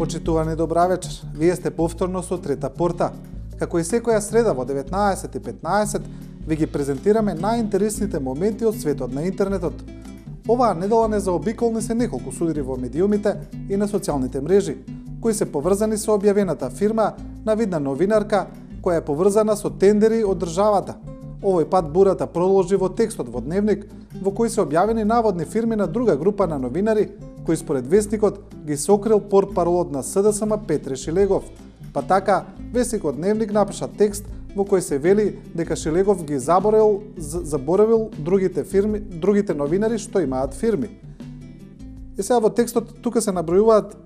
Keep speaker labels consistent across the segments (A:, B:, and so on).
A: Почитувани добра вечер. Вие сте повторно со Трета порта. Како и секоја среда во 19:15 ви ги презентираме најинтересните моменти од светот на интернетот. Оваа недела незаобиколни се неколку судири во медиумите и на социјалните мрежи, кои се поврзани со објавената фирма на видна новинарка која е поврзана со тендери од државата. Овој пат бурата продолжи во текстот во Дневник, во кој се објавени наводни фирми на друга група на новинари, кој според вестникот ги сокрил портпаролот на СДСМ Петре Шилегов. Па така, вестникот Дневник напиша текст во кој се вели дека Шилегов ги заборавил другите новинари што имаат фирми. И сега во текстот тука се набројуваат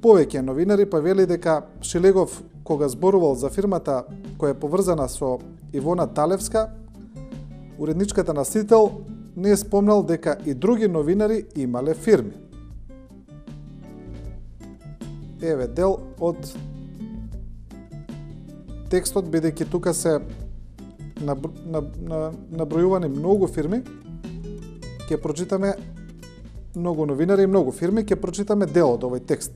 A: повеќе новинари, па вели дека Шилегов кога зборувал за фирмата која е поврзана со Ивона Талевска, уредничката на Сител не е спомнал дека и други новинари имале фирми. Еве дел од текстот, бидејќи тука се набројувани многу фирми, ќе прочитаме многу новинари и многу фирми, ќе прочитаме дел од овој текст.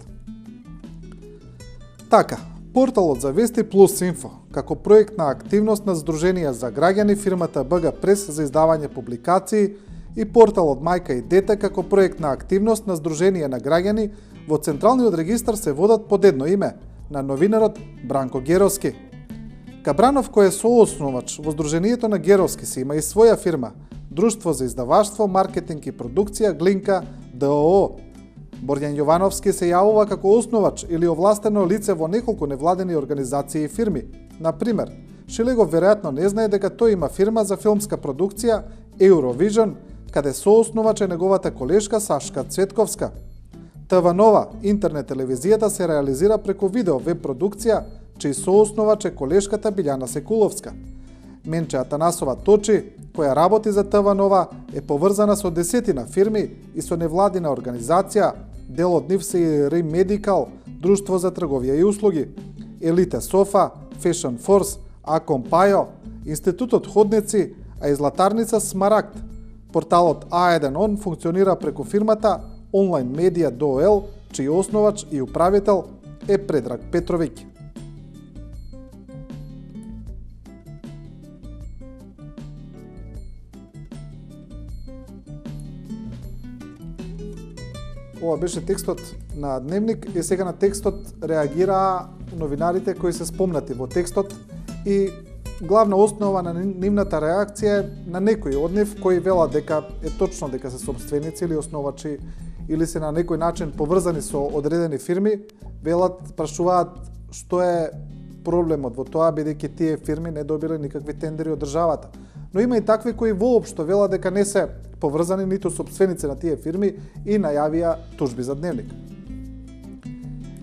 A: Така, порталот за вести Плюс Инфо, како проект на активност на Сдруженија за граѓани, фирмата БГ Прес за издавање публикации и порталот Мајка и дете како проект на активност на Сдруженија на граѓани во Централниот регистар се водат под едно име, на новинарот Бранко Геровски. Кабранов, кој е соосновач во Сдруженијето на Геровски, си има и своја фирма, Друштво за издаваштво, маркетинг и продукција Глинка ДОО. Борјан Јовановски се јавува како основач или овластено лице во неколку невладени организации и фирми. Например, Шилегов веројатно не знае дека тој има фирма за филмска продукција Eurovision, каде соосновач е неговата колешка Сашка Цветковска. ТВ Нова, интернет телевизијата, се реализира преку видео веб продукција, чиј соосновач е колешката Билјана Секуловска. Менче Атанасова Точи, која работи за ТВ Нова, е поврзана со десетина фирми и со невладина организација, дел од нив се и Рим Медикал, Друштво за трговија и услуги, Елите Софа, Fashion Force, Аком Пајо, Институтот Ходници, а и златарница Смарагд. Порталот А1 Он функционира преку фирмата Онлайн Медија ДОЛ, чиј основач и управител е Предраг Петровиќ. Ова беше текстот на Дневник и сега на текстот реагира новинарите кои се спомнати во текстот и главна основа на нивната реакција е на некои од нив кои велат дека е точно дека се сопственици или основачи или се на некој начин поврзани со одредени фирми, велат, прашуваат што е проблемот во тоа, бидејќи тие фирми не добиле никакви тендери од државата. Но има и такви кои воопшто велат дека не се поврзани ниту сопственици на тие фирми и најавија тужби за Дневник.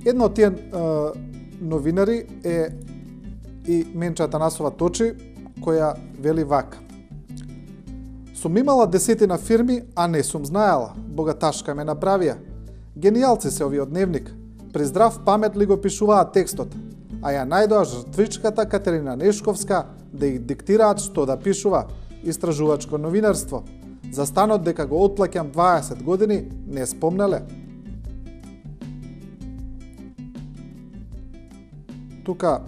A: Една од тие новинари е и Менче Атанасова Точи, која вели вака. Сум имала десетина фирми, а не сум знаела. Богаташка ме направија. Генијалци се овие од Дневник. При здрав памет ли го пишуваат текстот, а ја најдоа жртвичката Катерина Нешковска да их диктираат што да пишува. Истражувачко новинарство. За станот дека го отплаќам 20 години, не спомнеле. Тука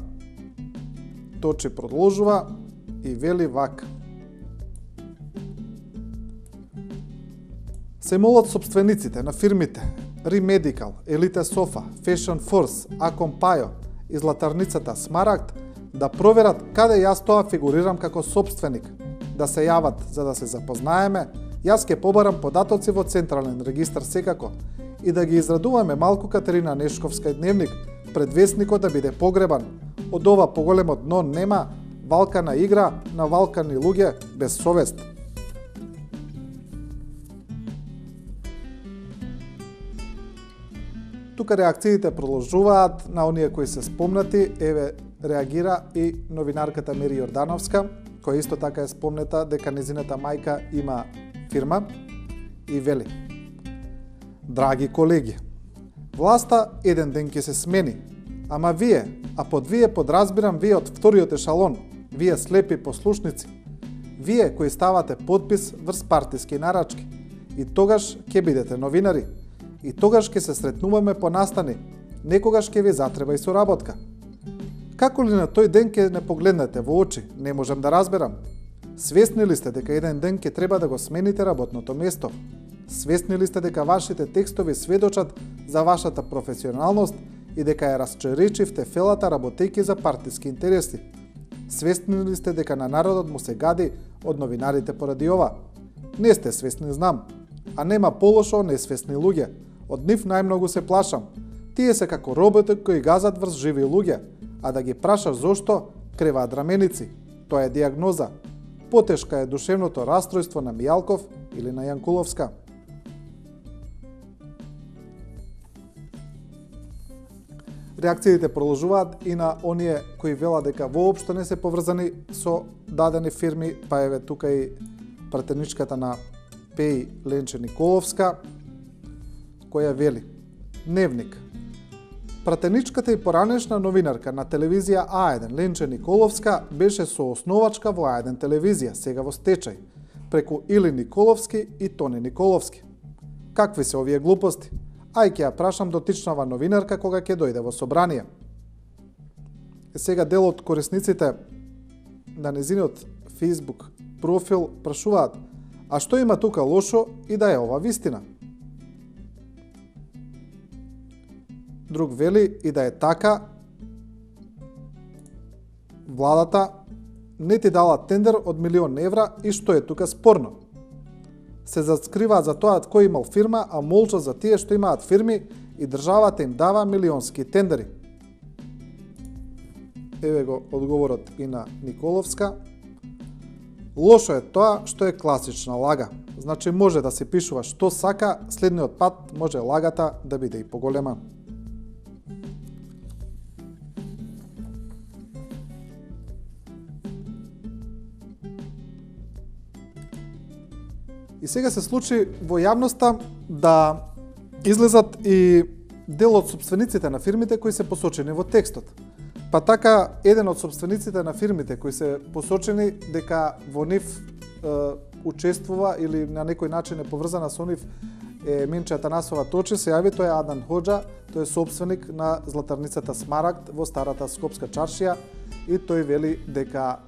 A: Точи продолжува и вели вака. Се молат собствениците на фирмите Рим Медикал, Елите Софа, Fashion Force, Аком Пајо и златарницата Смарагд да проверат каде јас тоа фигурирам како собственик, да се јават за да се запознаеме, јас ќе побарам податоци во Централен регистар секако и да ги израдуваме малку Катерина Нешковска и Дневник пред вестникот да биде погребан. Од ова поголемо дно нема, валкана игра на валкани луѓе без совест. Тука реакциите продолжуваат на оние кои се спомнати. Еве реагира и новинарката Мери Јордановска, која исто така е спомнета дека незината мајка има фирма и вели: Драги колеги, власта еден ден ќе се смени, ама вие, а под вие подразбирам вие од вториот ешалон, вие слепи послушници, вие кои ставате подпис врз партиски нарачки, и тогаш ќе бидете новинари, и тогаш ќе се сретнуваме по настани, некогаш ќе ви затреба и соработка. Како ли на тој ден ќе не погледнете во очи, не можам да разберам. Свесни ли сте дека еден ден ќе треба да го смените работното место? Свесни ли сте дека вашите текстови сведочат за вашата професионалност и дека ја расчеречивте фелата работејќи за партиски интереси? Свесни ли сте дека на народот му се гади од новинарите поради ова? Не сте свесни, знам. А нема полошо несвесни луѓе. Од нив најмногу се плашам. Тие се како роботи кои газат врз живи луѓе, а да ги прашаш зошто, креваат раменици. Тоа е диагноза. Потешка е душевното растројство на Мијалков или на Јанкуловска. Реакциите продолжуваат и на оние кои велат дека воопшто не се поврзани со дадени фирми, па еве тука и пратеничката на ПЕИ Ленче Николовска, која вели: Дневник. Пратеничката и поранешна новинарка на телевизија А1 Ленче Николовска беше соосновачка во А1 телевизија, сега во стечај, преку Или Николовски и Тони Николовски. Какви се овие глупости? Ај ќе ја прашам дотичнава новинарка кога ќе дојде во собрание. Сега дел од корисниците на незиниот Facebook профил прашуваат: а што има тука лошо и да е ова вистина? Друг вели: и да е така, владата не ти дала тендер од 1.000.000 евра и што е тука спорно? Се заскриваат за тоа кој имал фирма, а молчат за тие што имаат фирми и државата им дава милионски тендери. Еве го одговорот и на Николовска. Лошо е тоа што е класична лага. Значи може да се пишува што сака, следниот пат може лагата да биде и поголема. И сега се случи во јавноста да излезат и дел од собствениците на фирмите кои се посочени во текстот. Па така, еден од собствениците на фирмите кои се посочени дека во нив учествува или на некој начин е поврзана со нив е Менче Атанасова Точи, се јави, тој е Адан Хоџа, тој е собственик на златарницата Смарагд во старата Скопска чаршија и тој вели дека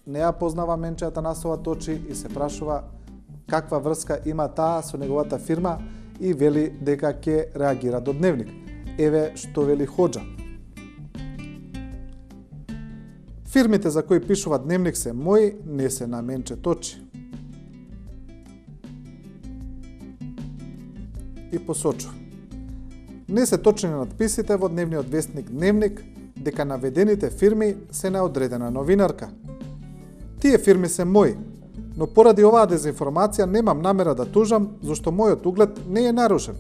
A: не ја познава Менче Атанасова Точи и се прашува каква врска има таа со неговата фирма и вели дека ќе реагира до Дневник. Еве што вели Хоџа. Фирмите за кои пишува Дневник се мои, не се на Менче Точи. И посочува: не се точни надписите во дневниот вестник Дневник дека наведените фирми се на одредена новинарка. Тие фирми се мои, но поради оваа дезинформација немам намера да тужам, зашто мојот углед не е нарушен.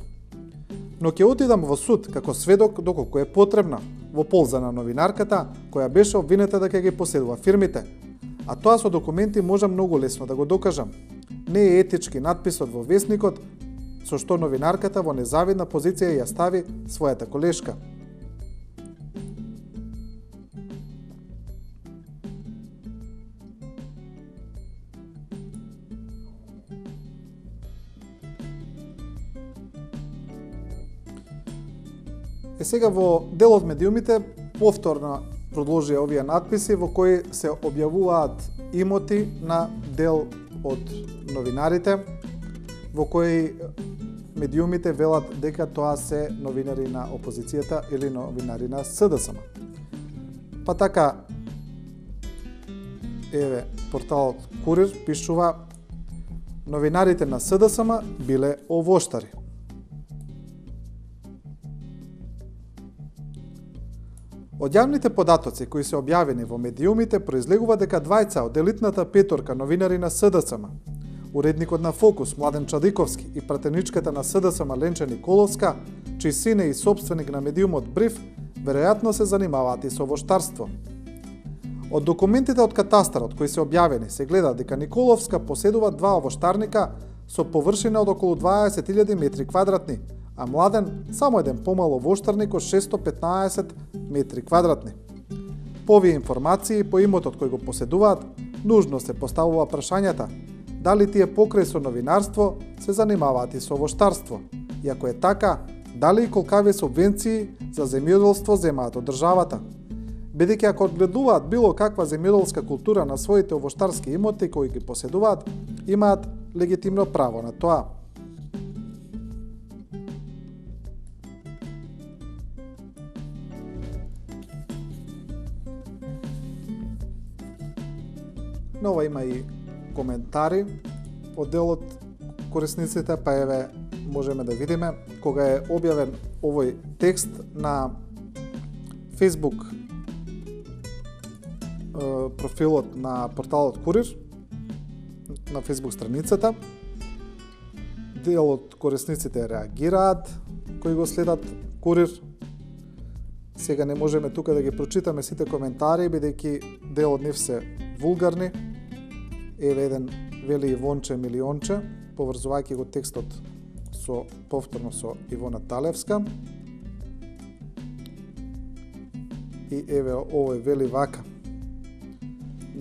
A: Но ќе отидам во суд како сведок доколку е потребна, во полза на новинарката која беше обвинета дека ги поседува фирмите. А тоа со документи можам многу лесно да го докажам. Не е етички надписот во вестникот со што новинарката во незавидна позиција ја стави својата колешка. Сега во дел од медиумите повторно продолжија овие надписи во кои се објавуваат имоти на дел од новинарите, во кои медиумите велат дека тоа се новинари на опозицијата или новинари на СДСМ. Па така, еве, порталот Курир пишува: новинарите на СДСМ биле овоштари. Од јавните податоци кои се објавени во медиумите произлегува дека двајца од елитната петорка новинари на СДСМ, уредникот на Фокус Младен Чадиковски и пратеничката на СДСМ Ленче Николовска, чиј син е и собственик на медиумот Бриф, веројатно се занимаваат и со воштарство. Од документите од катастарот кои се објавени се гледа дека Николовска поседува два овоштарника со површина од околу 20.000 метри квадратни, а Младен само еден помал овоштарник од 615 метри квадратни. По овие информации по имотот кој го поседуваат, нужно се поставува прашањата дали тие покрај со новинарство се занимаваат и со овоштарство. И ако е така, дали и колкави субвенции за земјоделство земаат од државата, бидејќи ако одгледуваат било каква земјоделска култура на своите овоштарски имоти кои ги поседуваат, имаат легитимно право на тоа. Но ова има и коментари од дел од корисниците, па еве можеме да видиме кога е објавен овој текст на Facebook профилот на порталот Курир, на Facebook страницата. Дел од корисниците реагираат кои го следат Курир. Сега не можеме тука да ги прочитаме сите коментари, бидејќи дел од нив се вулгарни. Еве еден вели Ивонче Милионче, поврзувајќи го текстот повторно со Ивона Талевска. И еве овој вели вака: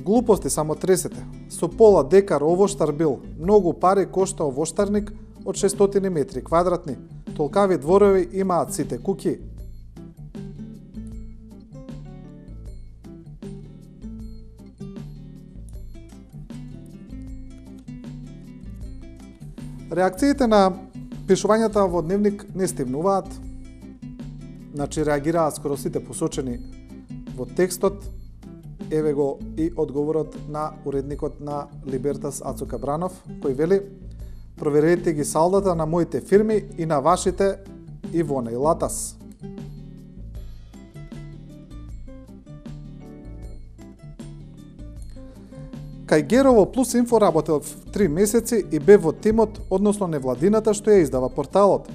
A: глупости само тресете. Со пола декар овоштар бил. Многу пари кошта овоштарник од 600 метри квадратни. Толкави дворови имаат сите куќи. Реакциите на пишувањата во дневник не стивнуваат. Значи реагираат скоро сите посочени во текстот. Еве го и одговорот на уредникот на Либертас Ацо Кабранов, кој вели: проверете ги салдата на моите фирми и на вашите Ивона и Латас. Кај Герово Плюс Инфо работел 3 месеци и бе во тимот, односно невладината што ја издава порталот.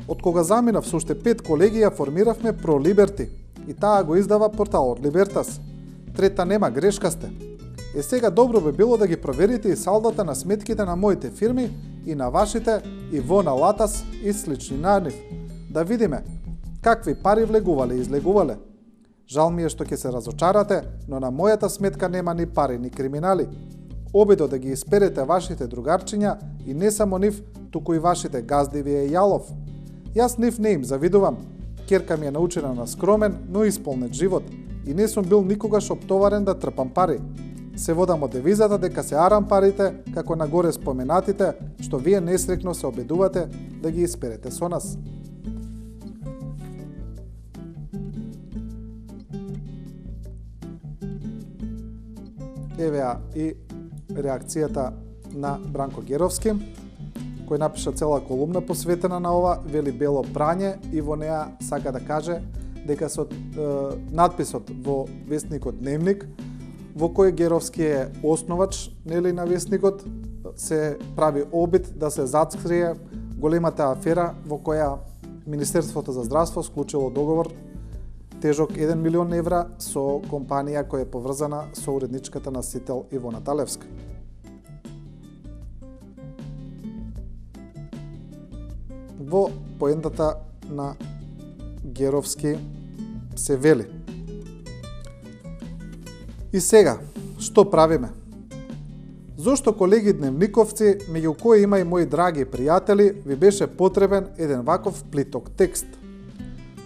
A: Од кога заминав со уште 5 колеги ја формиравме Про Либерти и таа го издава порталот Либертас. Трета нема, грешка сте. Сега добро би било да ги проверите и салдата на сметките на моите фирми и на вашите Ивона Латас и слични на нив. Да видиме какви пари влегувале и излегувале. Жал ми е што ќе се разочарате, но на мојата сметка нема ни пари, ни криминали. Обидо да ги исперете вашите другарчиња и не само нив, туку и вашите газди ви е јалов. Јас нив не им завидувам. Ќерка ми е научена на скромен, но исполнет живот и не сум бил никогаш оптоварен да трпам пари. Се водам од девизата дека се арам парите, како нагоре споменатите, што вие несрекно се обидувате да ги исперете со нас. Еве и реакцијата на Бранко Геровски, кој напиша цела колумна посветена на ова, вели бело прање и во неа сака да каже дека со надписот во вестникот Дневник, во кој Геровски е основач нели на вестникот, се прави обид да се заскрие големата афера во која Министерството за здравство склучило договор тежок 1 милион евра со компанија која е поврзана со уредничката носител Ивона Талевска. Во поентата на Геровски се вели: и сега, што правиме? Зошто, колеги дневниковци, меѓу кои има и мои драги пријатели, ви беше потребен еден ваков плиток текст?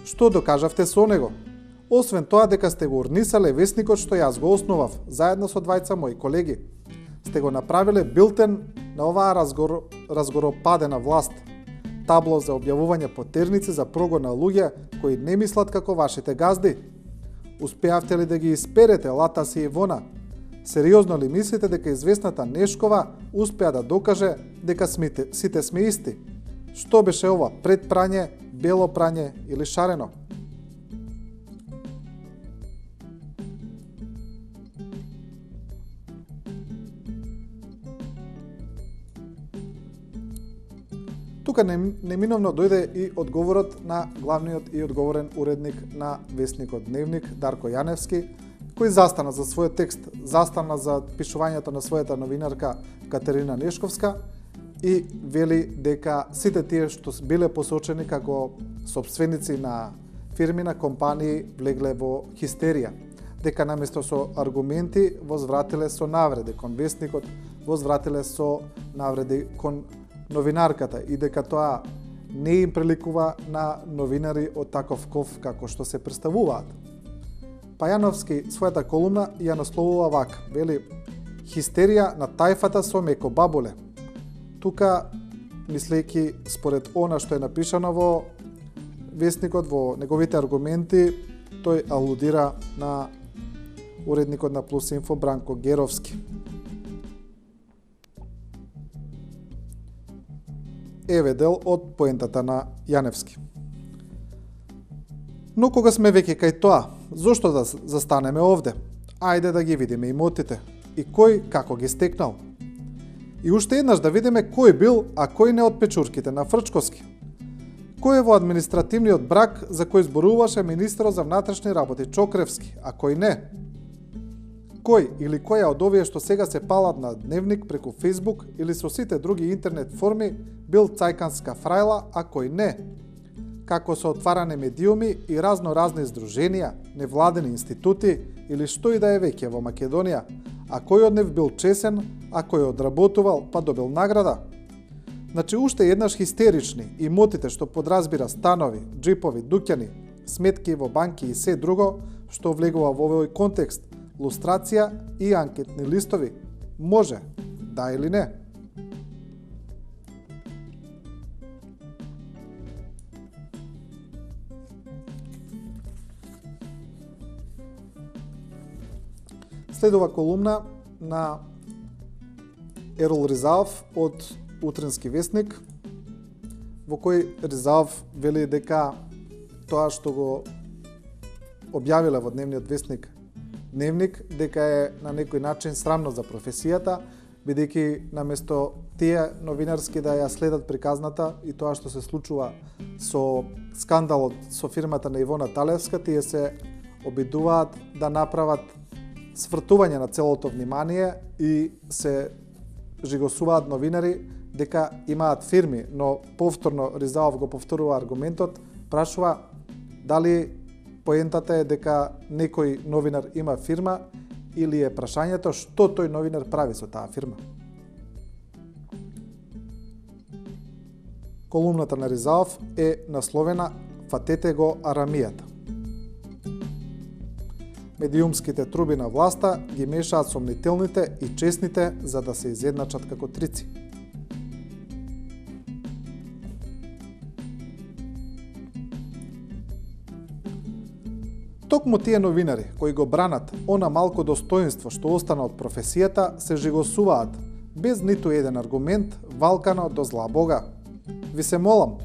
A: Што докажавте со него? Освен тоа дека сте го урнисале вестникот што јас го основав, заедно со двајца мои колеги. Сте го направиле билтен на оваа разгоропадена власт. Табло за објавување потерници за прогон на луѓе кои не мислат како вашите газди. Успеавте ли да ги исперете Латас и Ивона? Сериозно ли мислите дека известната Нешкова успеа да докаже дека сите сме исти? Што беше ова? Предпрање, бело прање или шарено? Тука неминовно дојде и одговорот на главниот и одговорен уредник на вестникот Дневник, Дарко Јаневски, кој застана за својот текст, застана за пишувањето на својата новинарка Катерина Нешковска и вели дека сите тие што биле посочени како сопственици на фирми, на компании, влегле во хистерија. Дека наместо со аргументи возвратиле со навреди кон вестникот, возвратиле со навреди кон новинарката и дека тоа не им приликува на новинари од таков ков како што се представуваат. Пајановски својата колумна ја насловува вака, вели: хистерија на тајфата со меко бабуле. Тука, мислејќи според она што е напишано во весникот, во неговите аргументи, тој алудира на уредникот на Плюс Инфо Бранко Геровски. Еве дел од поентата на Јаневски. Но кога сме веќе кај тоа, зошто да застанеме овде? Ајде да ги видиме имотите и кој како ги стекнал. И уште еднаш да видиме кој бил, а кој не од печурките на Фрчковски. Кој е во административниот брак за кој зборуваше министерот за внатрешни работи Чокревски, а кој не? Кој или која од овие што сега се палат на Дневник преку Фейсбук или со сите други интернет форми бил цајканска фрајла, а кој не? Како со отваране медиуми и разни здруженија, невладени институти или што и да е веќе во Македонија, а кој од нив бил чесен, а кој одработувал па добил награда? Значи уште еднаш хистерични имотите што подразбира станови, джипови, дуќани, сметки во банки и се друго што влегува во овој контекст, лустрација и анкетни листови. Може, да или не? Следува колумна на Ерол Ризаов од Утрински вестник, во кој Ризаов вели дека тоа што го објавиле во дневниот вестник Дневник, дека е на некој начин срамно за професијата, бидејќи наместо тие новинарски да ја следат приказната и тоа што се случува со скандалот со фирмата на Ивона Талевска, тие се обидуваат да направат свртување на целото внимание и се жигосуваат новинари дека имаат фирми, но повторно Ризаов го повторува аргументот, прашува дали поентата е дека некој новинар има фирма или е прашањето што тој новинар прави со таа фирма. Колумната на Ризаов е насловена "Фатете го арамијата". Медиумските труби на власта ги мешаат сомнителните и честните за да се изедначат како трици. Токму тие новинари кои го бранат она малку достоинство што остана од професијата се жигосуваат без ниту еден аргумент, валкано до зла Бога. Ви се молам,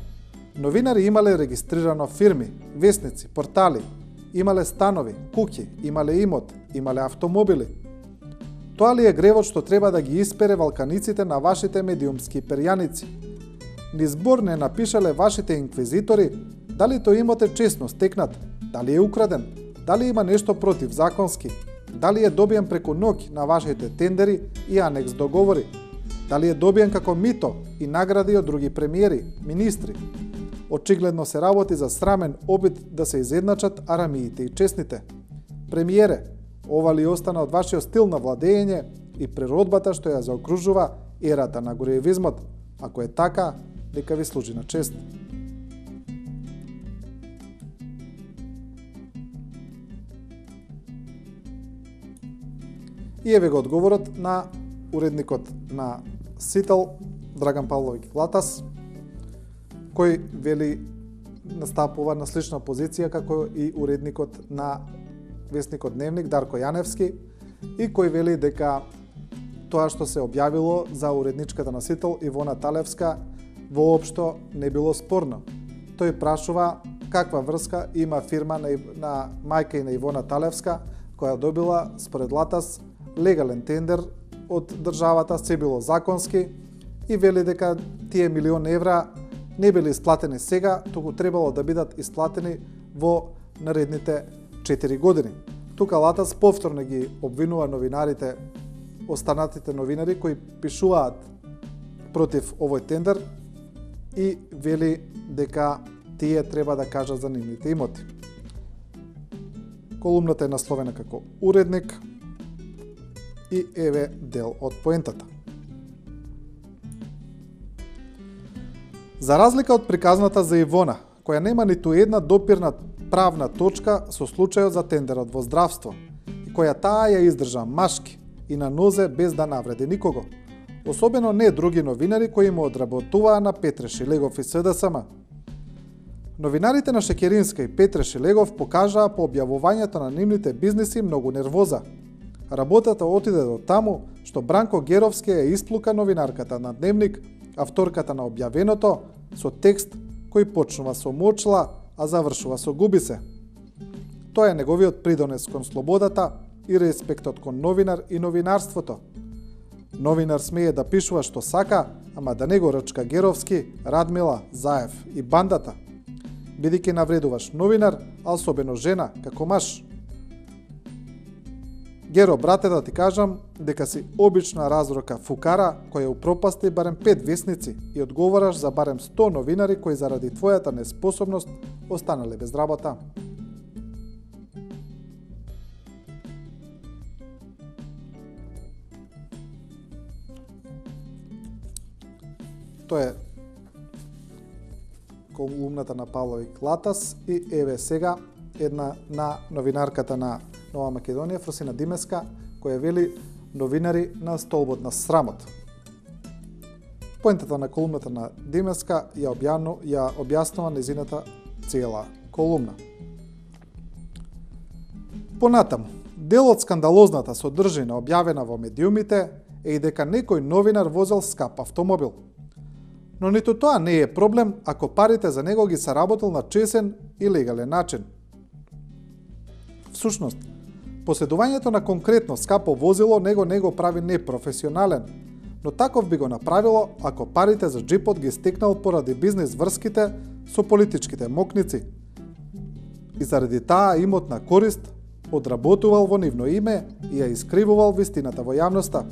A: новинари имале регистрирано фирми, весници, портали, имале станови, куќи, имале имот, имале автомобили. Тоа ли е гревот што треба да ги испере валканиците на вашите медиумски перјаници? Ни збор не напишале вашите инквизитори дали тој имот е честно стекнат, дали е украден, дали има нешто противзаконски, дали е добиен преку ноќ на вашите тендери и анекс договори, дали е добиен како мито и награди од други премиери, министри. Очигледно се работи за срамен обид да се изедначат арамиите и честните. Премиере, ова ли остана од вашиот стил на владење и природбата што ја заокружува ерата на гореевизмот? Ако е така, нека ви служи на чест. И еве го одговорот на уредникот на Сител, Драган Павловиќ Латас, кој вели настапува на слична позиција како и уредникот на вестникот Дневник Дарко Јаневски и кој вели дека тоа што се објавило за уредничката на Сител Ивона Талевска воопшто не било спорно. Тој прашува каква врска има фирма на мајка и на Ивона Талевска која добила според Латас легален тендер од државата, се било законски и вели дека тие милион евра не били исплатени сега, туку требало да бидат исплатени во наредните 4 години. Тука Латас повторно ги обвинува новинарите, останатите новинари кои пишуваат против овој тендер и вели дека тие треба да кажат за нивните имоти. Колумната е насловена како уредник и еве дел од поентата. За разлика од приказната за Ивона, која нема ниту една допирна правна точка со случајот за тендерот во здравство, и која таа ја издржа машки и на нозе без да навреди никого, особено не други новинари кои му одработуваа на Петре Шилегов и СДСМ. Новинарите на Шекеринска и Петре Шилегов покажаа по објавувањето на нивните бизниси многу нервоза. Работата отиде до таму што Бранко Геровски ја исплука новинарката на Дневник, авторката на објавеното, со текст кој почнува со мочла, а завршува со губи се. Тоа е неговиот придонес кон слободата и респектот кон новинар и новинарството. Новинар смее да пишува што сака, ама да не го рчка Геровски, Радмила, Заев и бандата. Бидејќи навредуваш новинар, а особено жена, како маж. Геро, брате, да ти кажам дека си обична разрока фукара која упропасти барем 5 весници и одговораш за барем 100 новинари кои заради твојата неспособност останале без работа. Тоа е колумната на Павло Клатас и еве сега една на новинарката на Нова Македонија, Фросина Димеска, која вели новинари на столбот на срамот. Поентата на колумната на Димеска ја објаснува незината цела колумна. Понатаму, дел од скандалозната содржина објавена во медиумите е и дека некој новинар возел скап автомобил. Но ниту тоа не е проблем ако парите за него ги заработил на чесен и легален начин. Всушност, поседувањето на конкретно скапо возило не го прави непрофесионален, но таков би го направило ако парите за джипот ги стекнал поради бизнис врските со политичките мокници и заради таа имотна корист одработувал во нивно име и ја искривувал вистината во јавноста.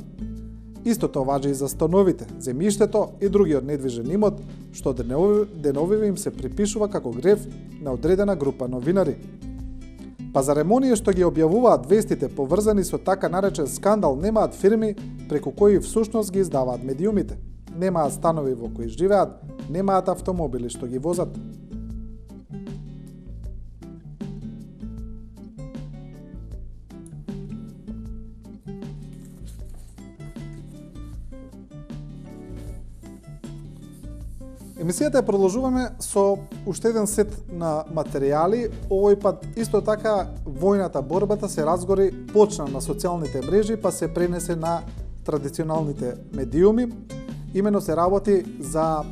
A: Истото важи и за становите, земјиштето и другиот недвижен имот, што деновиве им се припишува како грев на одредена група новинари. Па зарем оние што ги објавуваат вестите поврзани со така наречен скандал немаат фирми преку кои всушност ги издаваат медиумите, немаат станови во кои живеат, немаат автомобили што ги возат. Емисијата ја продолжуваме со уште еден сет на материјали. Овој пат исто така војната, борбата се разгори, почна на социјалните мрежи, па се пренесе на традиционалните медиуми. Имено се работи за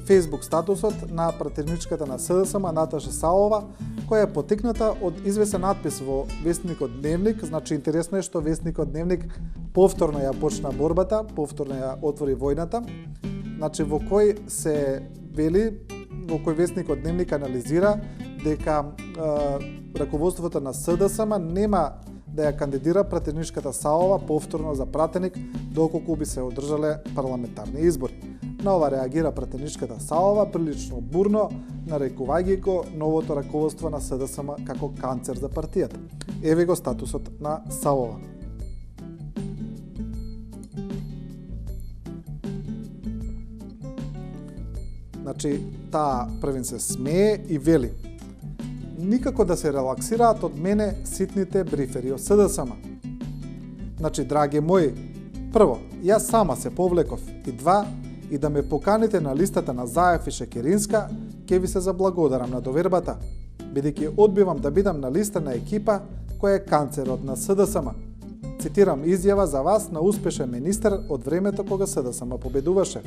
A: Facebook статусот на пратеничката на СДСМ Наташа Саова, која е потекната од извесен надпис во вестникот Дневник. Значи, интересно е што вестникот Дневник повторно ја почна борбата, повторно ја отвори војната. Значи, во кој се вели, во кој вестникот Дневник анализира дека раководството на СДСМ нема да ја кандидира пратеничката Саова повторно за пратеник доколку би се одржале парламентарни избори. На ова реагира пратеничката Саова прилично бурно, нарекувајќи го новото раководство на СДСМ како канцер за партијата. Еве го статусот на Саова. Значи, таа првин се смее и вели: никако да се релаксираат од мене ситните брифери од СДСМ. Значи, драги мои, прво, јас сама се повлеков, и два, и да ме поканите на листата на Заев и Шекеринска, ќе ви се заблагодарам на довербата, бидејќи одбивам да бидам на листа на екипа која е канцерот на СДСМ. Цитирам изјава за вас на успешен министер од времето кога СДСМ победуваше.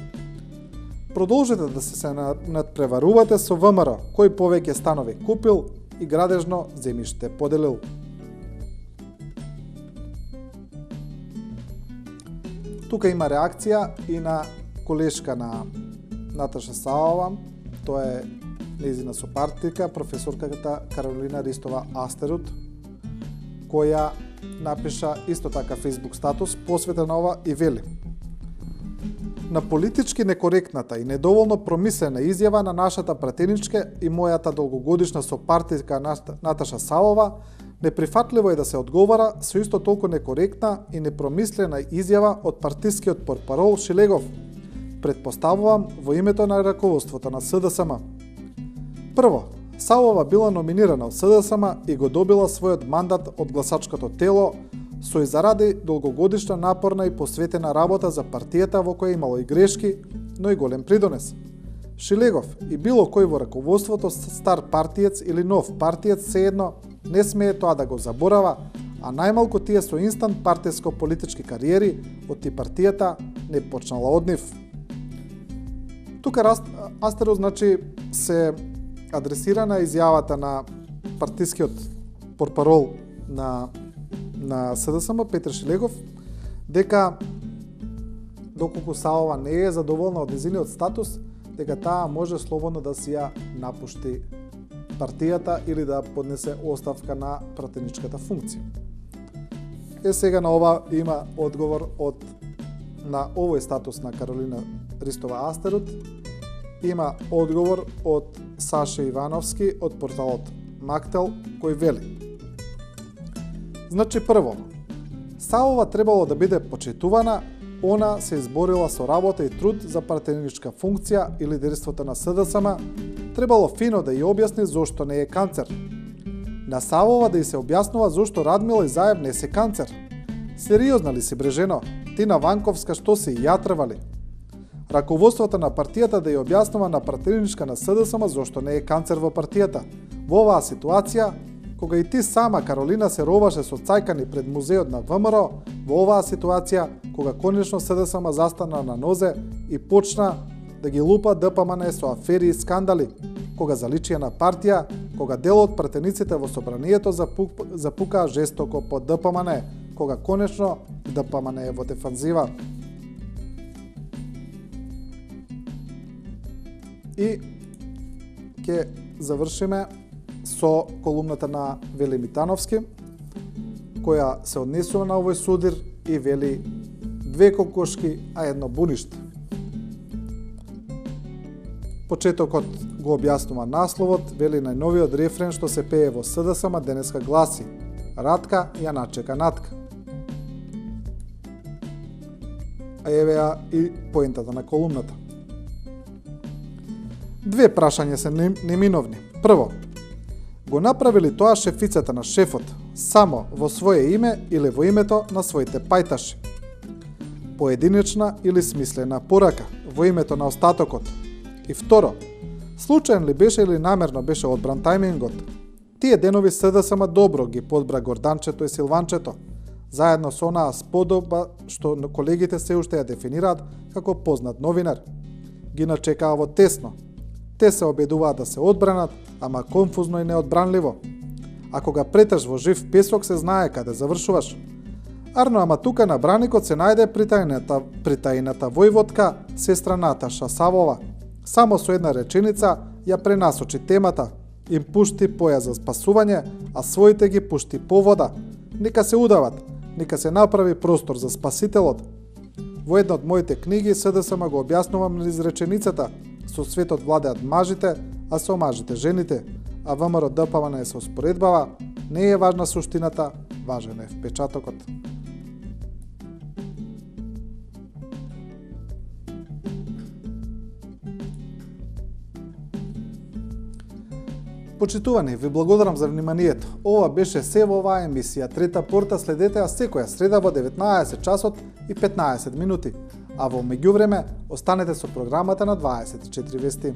A: Продолжете да се надпреварувате со ВМРО, кој повеќе станови купил и градежно земјиште поделил. Тука има реакција и на колешка на Наташа Саова, тоа е нејзина сопартника, професорката Каролина Ристова Астерут, која напиша исто така Facebook статус посветен на ова и вели: на политички некоректната и недоволно промислена изјава на нашата пратеничка и мојата долгогодишна сопартника Наташа Саова, неприфатливо е да се одговара со исто толку некоректна и непромислена изјава од партискиот портпарол Шилегов, предпоставувам во името на раководството на СДСМ. Прво, Савова била номинирана од СДСМ и го добила својот мандат од гласачкото тело со и заради долгогодишна напорна и посветена работа за партијата во која имало и грешки, но и голем придонес. Шилегов и било кој во раководството, стар партиец или нов партиец, сеедно не смее тоа да го заборава, а најмалку тие со инстант партиско-политички кариери од ти партијата не почнала од нив. Тука Астеро значи се адресира на изјавата на партискиот портпарол на СДСМ Петар Шилегов дека доколку Савова не е задоволна од нејзиниот статус, дека таа може слободно да си ја напушти партијата или да поднесе оставка на пратеничката функција. Сега на ова има одговор на овој статус на Каролина Ристова Астерот. Има одговор од Саша Ивановски од порталот Мактел, кој вели: Значи прво, Савова требало да биде почитувана, она се изборила со работа и труд за пратеничка функција и лидерството на СДСМ, требало фино да ја објасни зошто не е канцер. На Савова да ја се објаснува зошто Радмила и Заев не се канцер. Сериозна ли си, Брежено? Ти на Ванковска што си ја тревали? Раководството на партијата да ја објаснува на пратеничка на СДСМ зошто не е канцер во партијата. Во оваа ситуација, кога и ти сама, Каролина, се роваше со цајкани пред музеот на ВМРО, во оваа ситуација, кога конечно СДСМ застана на нозе и почна да ги лупа ДПМН со афери и скандали, кога заличија на партија, кога дел од пратениците во собранието запукаа жестоко по ДПМН, кога конечно ДПМН е во дефанзива. И ќе завршиме со колумната на Вели Митановски, која се однесува на овој судир и вели: две кокошки, а едно буниште. Почетокот го објаснува насловот, вели најновиот рефрен што се пее во СДСМ денеска гласи: Радка ја начека Натка. А еве ја и поентата на колумната. Две прашања се неминовни. Прво, го направили тоа шефицата на шефот само во свое име или во името на своите пајташи? Поединечна или смислена порака во името на остатокот? И второ, случаен ли беше или намерно беше одбран тајмингот? Тие денови СДСМ добро ги подбра Горданчето и Силванчето, заедно со онаа сподоба што колегите се уште ја дефинираат како познат новинар. Ги начекаа во тесно. Те се обидуваат да се одбранат, ама конфузно и неодбранливо. А кога преташ во жив песок, се знае каде завршуваш. Арно, ама тука на браникот се најде притајната војводка, сестра Наташа Савова. Само со една реченица ја пренасочи темата, им пушти поја за спасување, а своите ги пушти по вода. Нека се удават, нека се направи простор за спасителот. Во една од моите книги СДСМ го објаснувам низ реченицата: со светот владеат мажите, а со мажите жените, а ВМРО ДПМН се успоредбава, не е важна суштината, важен е впечатокот. Почитувани, ви благодарам за вниманието. Ова беше се во оваа емисија Трета порта, следете ја секоја среда во 19 часот и 15 минути. А во меѓувреме, останете со програмата на 24 вести.